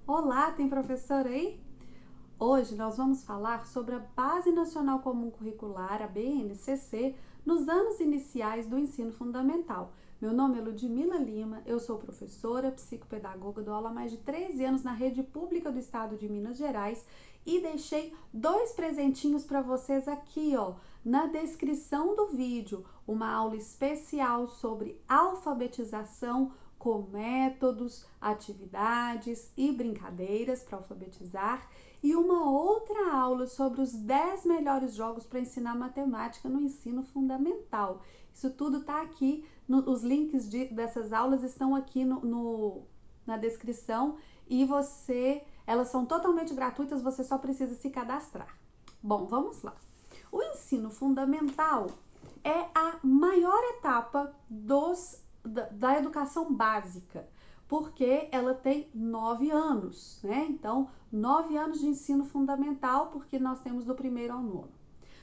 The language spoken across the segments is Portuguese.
Olá, tem professor aí? Hoje nós vamos falar sobre a Base Nacional Comum Curricular, a BNCC, nos anos iniciais do ensino fundamental. Meu nome é Ludmila Lima, eu sou professora, psicopedagoga, dou aula há mais de 13 anos na rede pública do estado de Minas Gerais e deixei dois presentinhos para vocês aqui, na descrição do vídeo, uma aula especial sobre alfabetização com métodos, atividades e brincadeiras para alfabetizar e uma outra aula sobre os 10 melhores jogos para ensinar matemática no ensino fundamental. Isso tudo está aqui, os links dessas aulas estão aqui na descrição e elas são totalmente gratuitas, você só precisa se cadastrar. Bom, vamos lá. O ensino fundamental é a maior etapa da educação básica, porque ela tem 9 anos, né? Então, 9 anos de ensino fundamental, porque nós temos do primeiro ao nono.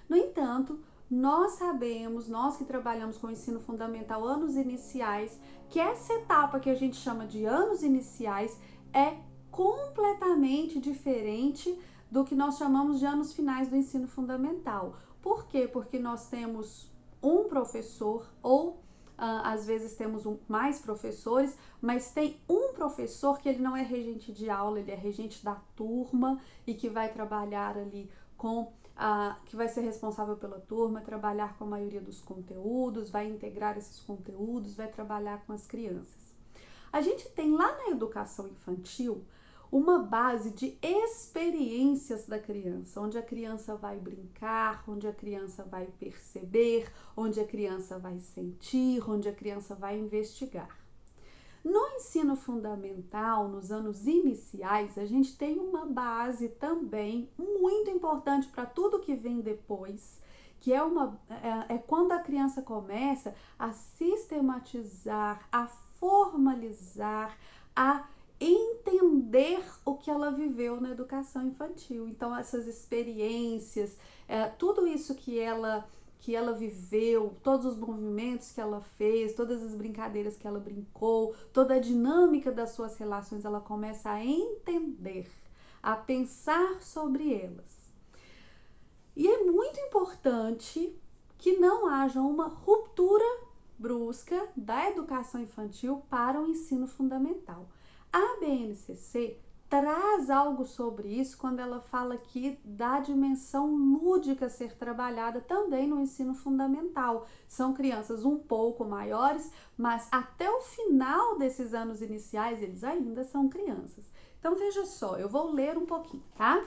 No entanto, nós sabemos, nós que trabalhamos com o ensino fundamental, anos iniciais, que essa etapa que a gente chama de anos iniciais é completamente diferente do que nós chamamos de anos finais do ensino fundamental. Por quê? Porque nós temos um professor ou às vezes temos mais professores, mas tem um professor que ele não é regente de aula, ele é regente da turma e que vai trabalhar ali que vai ser responsável pela turma, trabalhar com a maioria dos conteúdos, vai integrar esses conteúdos, vai trabalhar com as crianças. A gente tem lá na educação infantil uma base de experiências da criança, onde a criança vai brincar, onde a criança vai perceber, onde a criança vai sentir, onde a criança vai investigar. No ensino fundamental, nos anos iniciais, a gente tem uma base também muito importante para tudo que vem depois, que é quando a criança começa a sistematizar, a formalizar, a entender o que ela viveu na educação infantil. Então, essas experiências, tudo isso que ela viveu, todos os movimentos que ela fez, todas as brincadeiras que ela brincou, toda a dinâmica das suas relações, ela começa a entender, a pensar sobre elas. E é muito importante que não haja uma ruptura brusca da educação infantil para o ensino fundamental. A BNCC traz algo sobre isso quando ela fala aqui da dimensão lúdica ser trabalhada também no ensino fundamental. São crianças um pouco maiores, mas até o final desses anos iniciais eles ainda são crianças. Então veja só, eu vou ler um pouquinho, tá?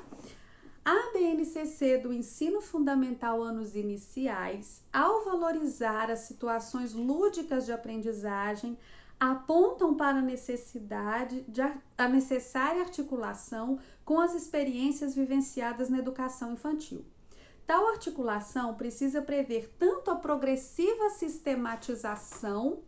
A BNCC do ensino fundamental anos iniciais, ao valorizar as situações lúdicas de aprendizagem, apontam para a necessária articulação com as experiências vivenciadas na educação infantil. Tal articulação precisa prever tanto a progressiva sistematização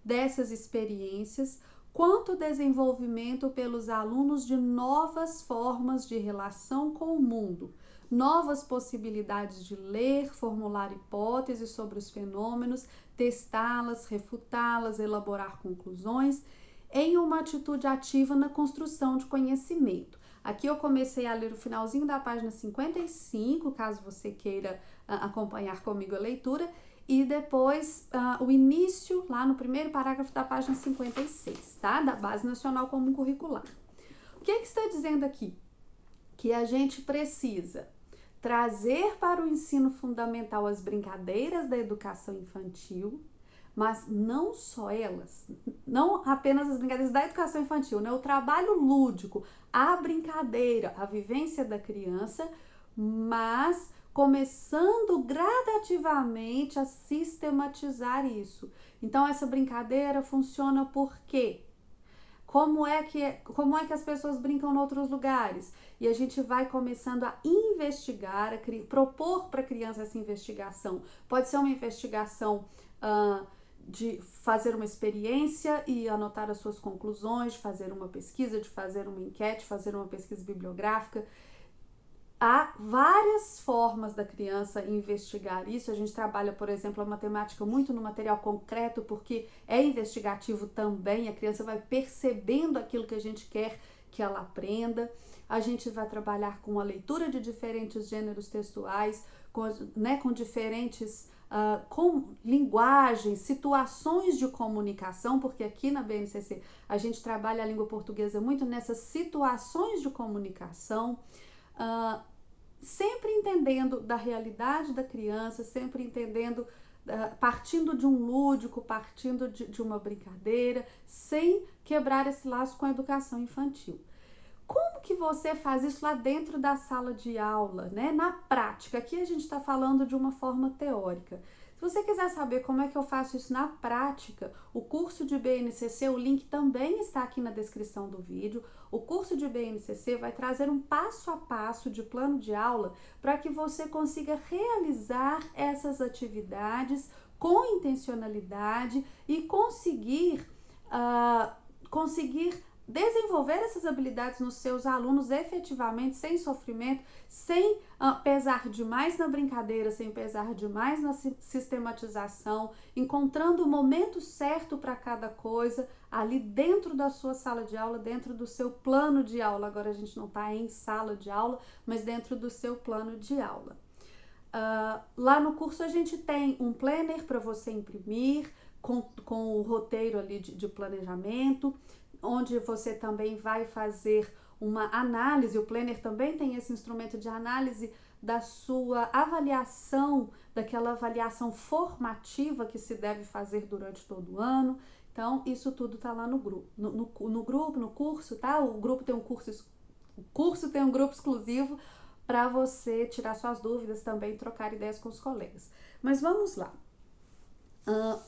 dessas experiências, quanto o desenvolvimento pelos alunos de novas formas de relação com o mundo, novas possibilidades de ler, formular hipóteses sobre os fenômenos, testá-las, refutá-las, elaborar conclusões, em uma atitude ativa na construção de conhecimento. Aqui eu comecei a ler o finalzinho da página 55, caso você queira acompanhar comigo a leitura, e depois o início, lá no primeiro parágrafo da página 56, tá? Da Base Nacional Comum Curricular. O que está dizendo aqui? Que a gente precisa trazer para o ensino fundamental as brincadeiras da educação infantil, mas não só elas, não apenas as brincadeiras da educação infantil, né? O trabalho lúdico, a brincadeira, a vivência da criança, mas começando gradativamente a sistematizar isso. Então, essa brincadeira funciona por quê? Como é que as pessoas brincam em outros lugares? E a gente vai começando a investigar, propor para a criança essa investigação. Pode ser uma investigação de fazer uma experiência e anotar as suas conclusões, de fazer uma pesquisa, de fazer uma enquete, fazer uma pesquisa bibliográfica. Há várias formas da criança investigar isso. A gente trabalha, por exemplo, a matemática muito no material concreto, porque é investigativo também. A criança vai percebendo aquilo que a gente quer que ela aprenda. A gente vai trabalhar com a leitura de diferentes gêneros textuais, com diferentes com linguagens, situações de comunicação, porque aqui na BNCC a gente trabalha a língua portuguesa muito nessas situações de comunicação, sempre entendendo da realidade da criança, sempre entendendo, partindo de um lúdico, partindo de uma brincadeira, sem quebrar esse laço com a educação infantil. Como que você faz isso lá dentro da sala de aula, né? Na prática, aqui a gente está falando de uma forma teórica. Se você quiser saber como é que eu faço isso na prática, o curso de BNCC, o link também está aqui na descrição do vídeo. O curso de BNCC vai trazer um passo a passo de plano de aula para que você consiga realizar essas atividades com intencionalidade e conseguir desenvolver essas habilidades nos seus alunos efetivamente, sem sofrimento, sem pesar demais na brincadeira, sem pesar demais na sistematização, encontrando o momento certo para cada coisa ali dentro da sua sala de aula, dentro do seu plano de aula. Agora a gente não está em sala de aula, mas dentro do seu plano de aula. Lá no curso a gente tem um planner para você imprimir, com o roteiro ali de planejamento, onde você também vai fazer uma análise. O planner também tem esse instrumento de análise da sua avaliação, daquela avaliação formativa que se deve fazer durante todo o ano. Então, isso tudo está lá no grupo, no curso, tá? O curso tem um grupo exclusivo para você tirar suas dúvidas também, trocar ideias com os colegas. Mas vamos lá.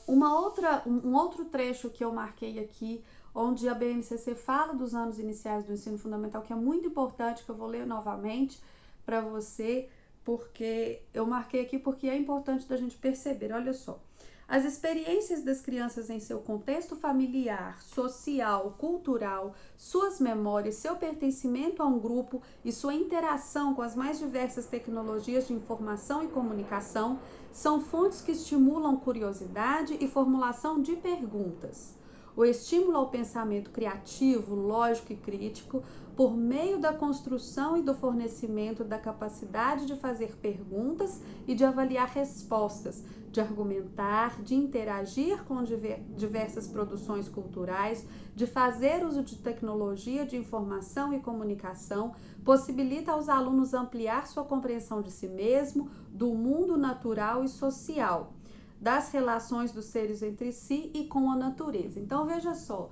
Um outro trecho que eu marquei aqui, onde a BNCC fala dos anos iniciais do ensino fundamental, que é muito importante, que eu vou ler novamente para você, porque eu marquei aqui porque é importante da gente perceber. Olha só, as experiências das crianças em seu contexto familiar, social, cultural, suas memórias, seu pertencimento a um grupo e sua interação com as mais diversas tecnologias de informação e comunicação são fontes que estimulam curiosidade e formulação de perguntas. O estímulo ao pensamento criativo, lógico e crítico, por meio da construção e do fornecimento da capacidade de fazer perguntas e de avaliar respostas, de argumentar, de interagir com diversas produções culturais, de fazer uso de tecnologia de informação e comunicação, possibilita aos alunos ampliar sua compreensão de si mesmo, do mundo natural e social, das relações dos seres entre si e com a natureza. Então, veja só,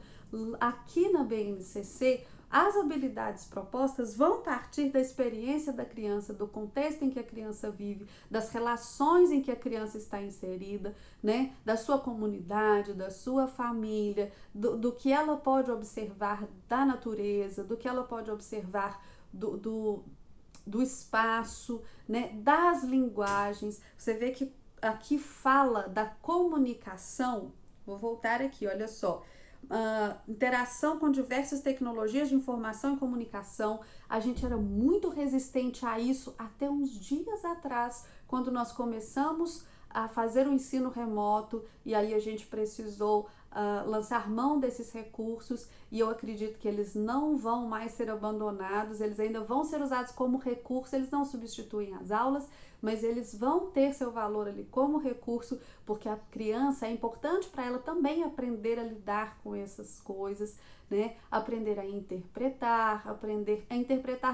aqui na BNCC, as habilidades propostas vão partir da experiência da criança, do contexto em que a criança vive, das relações em que a criança está inserida, né? Da sua comunidade, da sua família, do que ela pode observar da natureza, do que ela pode observar do espaço, né? Das linguagens. Você vê que aqui fala da comunicação. Vou voltar aqui, olha só. Interação com diversas tecnologias de informação e comunicação. A gente era muito resistente a isso até uns dias atrás, quando nós começamos a fazer o ensino remoto, e aí a gente precisou lançar mão desses recursos, e eu acredito que eles não vão mais ser abandonados, eles ainda vão ser usados como recurso, eles não substituem as aulas, mas eles vão ter seu valor ali como recurso, porque a criança, é importante para ela também aprender a lidar com essas coisas, né? Aprender a interpretar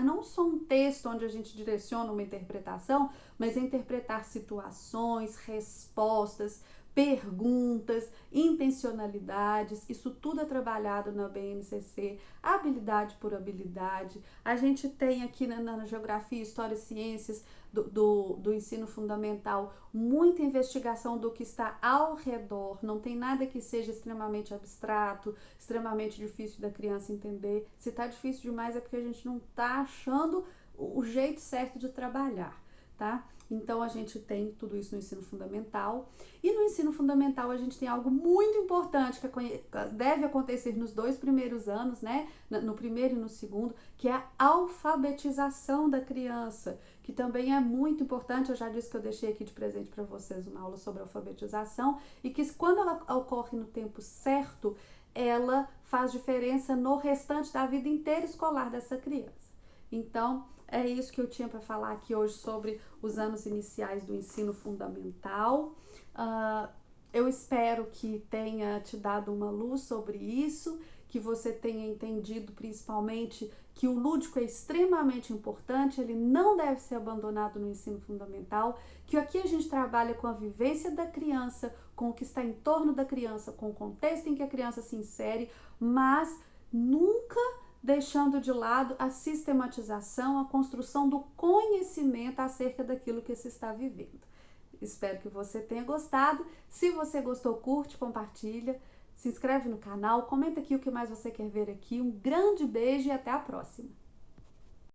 não só um texto onde a gente direciona uma interpretação, mas a interpretar situações, respostas, perguntas, intencionalidades. Isso tudo é trabalhado na BNCC, habilidade por habilidade. A gente tem aqui na Geografia, História e Ciências do ensino fundamental muita investigação do que está ao redor. Não tem nada que seja extremamente abstrato, extremamente difícil da criança entender. Se está difícil demais é porque a gente não está achando o jeito certo de trabalhar, tá? Então, a gente tem tudo isso no ensino fundamental. E no ensino fundamental, a gente tem algo muito importante que deve acontecer nos 2 primeiros anos, né? No primeiro e no segundo, que é a alfabetização da criança, que também é muito importante. Eu já disse que eu deixei aqui de presente para vocês uma aula sobre alfabetização, e que quando ela ocorre no tempo certo, ela faz diferença no restante da vida inteira escolar dessa criança. Então, é isso que eu tinha para falar aqui hoje sobre os anos iniciais do ensino fundamental. Eu espero que tenha te dado uma luz sobre isso, que você tenha entendido principalmente que o lúdico é extremamente importante, ele não deve ser abandonado no ensino fundamental, que aqui a gente trabalha com a vivência da criança, com o que está em torno da criança, com o contexto em que a criança se insere, mas nunca deixando de lado a sistematização, a construção do conhecimento acerca daquilo que se está vivendo. Espero que você tenha gostado. Se você gostou, curte, compartilha, se inscreve no canal, comenta aqui o que mais você quer ver aqui. Um grande beijo e até a próxima!